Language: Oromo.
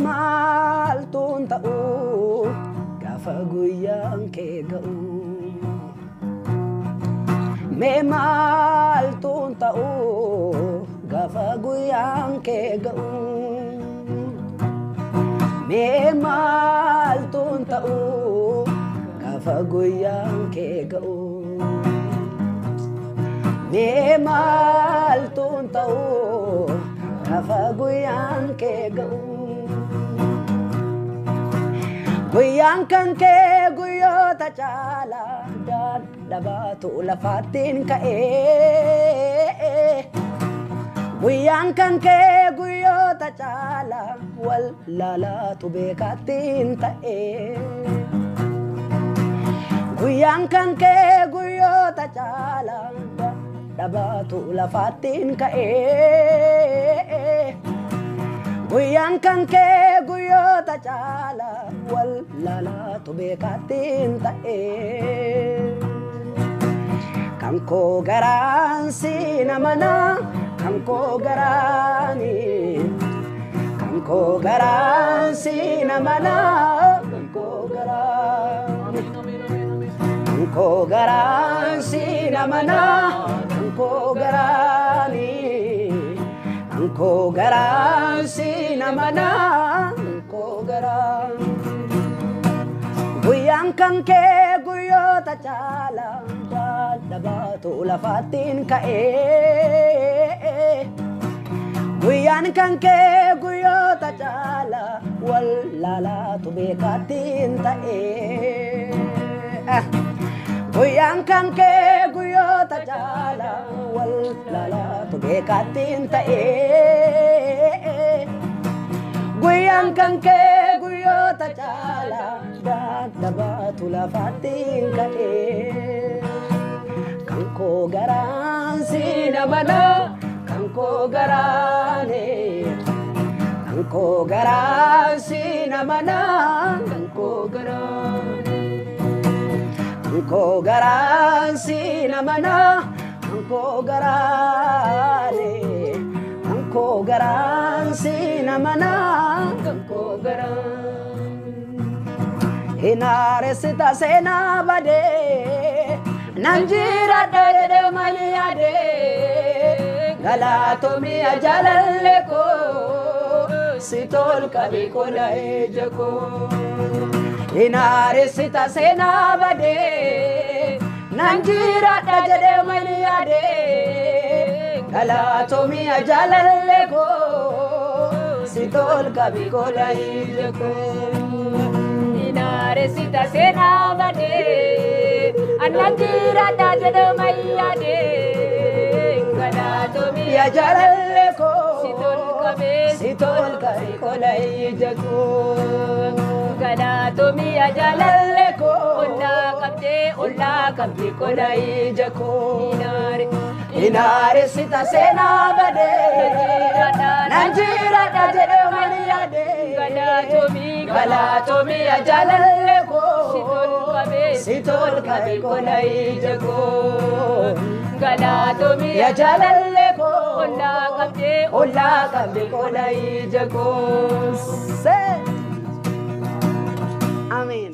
Mal tun ta'u gafa guyyaan kee ga'u. Mal tun ta'u gafa guyyaan kee ga'u. Mal tun ta'u gafa guyyaan kee ga'u. Mal tun ta'u gafa guyyaan kee ga'u. Guyyaan kan kee guyyoota caalaa dadhabaatu lafaatiin ka'ee. Guyyaan kan kee guyyoota caalaa wal laalaatu beekaattiin ta'ee. Guyyaan kan kee guyyoota caalaa dadhabaatu lafaatiin ka'ee. Guyyaan kan kee guyyoota caalaa wal laalaatu beekaattiin ta'ee. Kan koo garaan si namana, kan koo garaani. Kan koo garaan si namana, kan koo garaani. Kan koo garaan si namana, kan koo garaani. Angko garaan si namana, angko garaan. Guyyaan kan kee guyyoota caalaa dadhabaatu lafaatiin ka'ee. Guyyaan kan kee guyyoota caalaa wal laalaatu beekaattiin ta'ee. Guyyaan kan kee guyyoota caalaa wal laalaatu beekaattiin ta'ee. Guyyaan kan kee guyyoota caalaa dadhabaatu lafaattiin ka'ee. Kan koo garaan si namana, kan koo garaane. Kan koo garaan si namana, kan koo garaane. Angko garaan si namana, angko garaane. Angko garaan si namana, angko garaan. Hinaaresita seenaa badee, nan jiraadha jedhee mani yaadee. Galaatomii jaalallee koo, si tol qabi kola ija koo. Hinaaresita seenaa badee, nan jiraadha jedhee mani yaadee. Galaatomii jaalallee koo, si tol qabi kola ija koo. Hinaaresita seenaa badee, nan jiraadha jedhee mani yaadee. Galaatomii jaalallee koo, si tol qabi kola ija koo. Galaatomii jaalallee koo, ollaa qabdee kola ija koo. Hinaaresita seenaa badee, nan jiraadha jedhee mani yaadee. Galaatomii jaalallee koo, si tol qabi kola ija koo. Galaatomii jaalallee koo, ollaa qabdee kola ija koo. Amen.